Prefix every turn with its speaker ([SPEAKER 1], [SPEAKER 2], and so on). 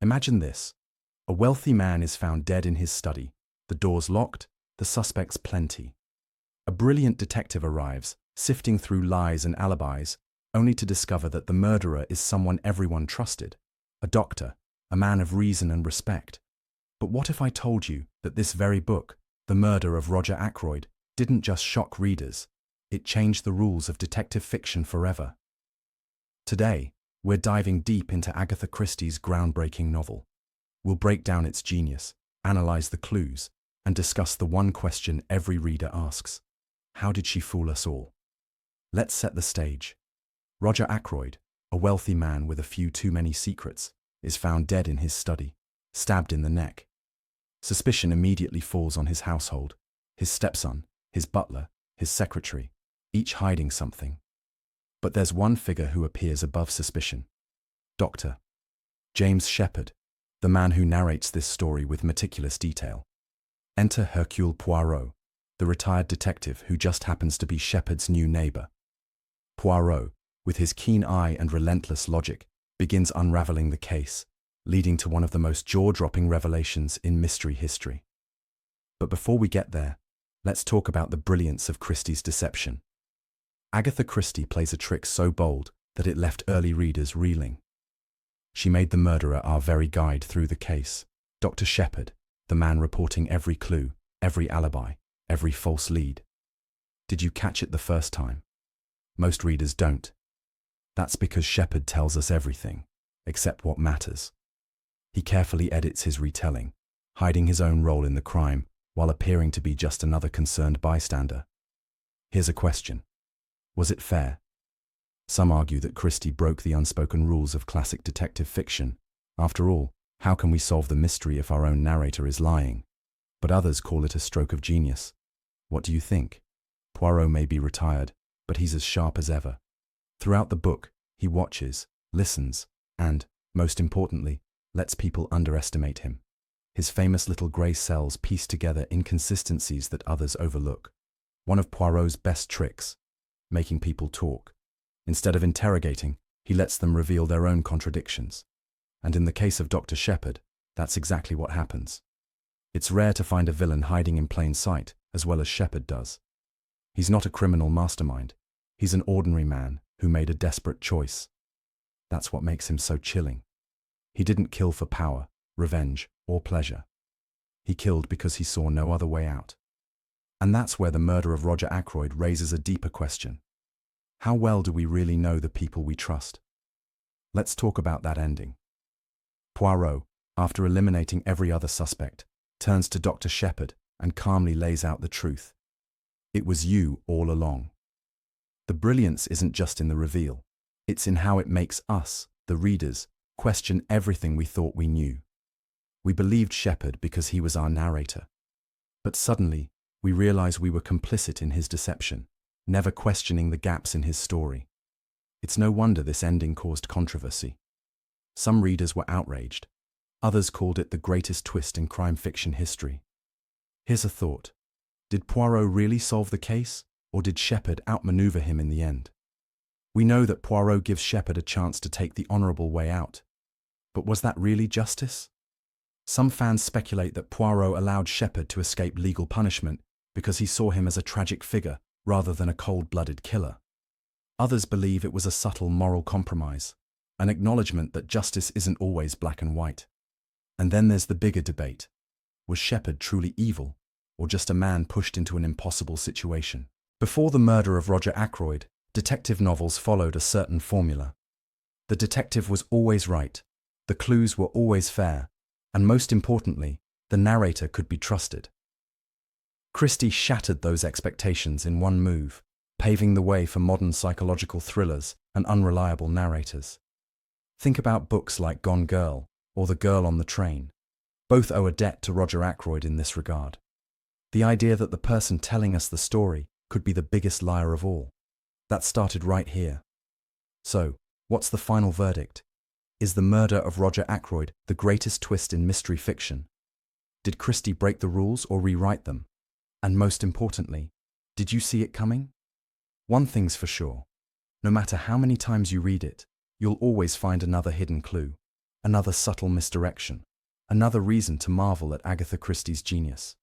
[SPEAKER 1] Imagine this. A wealthy man is found dead in his study, the doors locked, the suspects plenty. A brilliant detective arrives, sifting through lies and alibis, only to discover that the murderer is someone everyone trusted, a doctor, a man of reason and respect. But what if I told you that this very book, The Murder of Roger Ackroyd, didn't just shock readers, it changed the rules of detective fiction forever? Today, we're diving deep into Agatha Christie's groundbreaking novel. We'll break down its genius, analyze the clues, and discuss the one question every reader asks: how did she fool us all? Let's set the stage. Roger Ackroyd, a wealthy man with a few too many secrets, is found dead in his study, stabbed in the neck. Suspicion immediately falls on his household, his stepson, his butler, his secretary, each hiding something. But there's one figure who appears above suspicion: Dr. James Sheppard, the man who narrates this story with meticulous detail. Enter Hercule Poirot, the retired detective who just happens to be Sheppard's new neighbor. Poirot, with his keen eye and relentless logic, begins unraveling the case, leading to one of the most jaw-dropping revelations in mystery history. But before we get there, let's talk about the brilliance of Christie's deception. Agatha Christie plays a trick so bold that it left early readers reeling. She made the murderer our very guide through the case, Dr. Sheppard, the man reporting every clue, every alibi, every false lead. Did you catch it the first time? Most readers don't. That's because Sheppard tells us everything, except what matters. He carefully edits his retelling, hiding his own role in the crime while appearing to be just another concerned bystander. Here's a question. Was it fair? Some argue that Christie broke the unspoken rules of classic detective fiction. After all, how can we solve the mystery if our own narrator is lying? But others call it a stroke of genius. What do you think? Poirot may be retired, but he's as sharp as ever. Throughout the book, he watches, listens, and, most importantly, lets people underestimate him. His famous little grey cells piece together inconsistencies that others overlook. One of Poirot's best tricks: making people talk. Instead of interrogating, he lets them reveal their own contradictions. And in the case of Dr. Sheppard, that's exactly what happens. It's rare to find a villain hiding in plain sight, as well as Sheppard does. He's not a criminal mastermind. He's an ordinary man who made a desperate choice. That's what makes him so chilling. He didn't kill for power, revenge, or pleasure. He killed because he saw no other way out. And that's where the murder of Roger Ackroyd raises a deeper question. How well do we really know the people we trust? Let's talk about that ending. Poirot, after eliminating every other suspect, turns to Dr. Sheppard and calmly lays out the truth. It was you all along. The brilliance isn't just in the reveal. It's in how it makes us, the readers, question everything we thought we knew. We believed Sheppard because he was our narrator. But suddenly, we realize we were complicit in his deception, never questioning the gaps in his story. It's no wonder this ending caused controversy. Some readers were outraged. Others called it the greatest twist in crime fiction history. Here's a thought. Did Poirot really solve the case, or did Sheppard outmaneuver him in the end? We know that Poirot gives Sheppard a chance to take the honorable way out. But was that really justice? Some fans speculate that Poirot allowed Sheppard to escape legal punishment because he saw him as a tragic figure rather than a cold-blooded killer. Others believe it was a subtle moral compromise, an acknowledgement that justice isn't always black and white. And then there's the bigger debate. Was Sheppard truly evil, or just a man pushed into an impossible situation? Before the murder of Roger Ackroyd, detective novels followed a certain formula. The detective was always right, the clues were always fair, and most importantly, the narrator could be trusted. Christie shattered those expectations in one move, paving the way for modern psychological thrillers and unreliable narrators. Think about books like Gone Girl or The Girl on the Train. Both owe a debt to Roger Ackroyd in this regard. The idea that the person telling us the story could be the biggest liar of all. That started right here. So, what's the final verdict? Is the murder of Roger Ackroyd the greatest twist in mystery fiction? Did Christie break the rules or rewrite them? And most importantly, did you see it coming? One thing's for sure. No matter how many times you read it, you'll always find another hidden clue, Another subtle misdirection. Another reason to marvel at Agatha Christie's genius.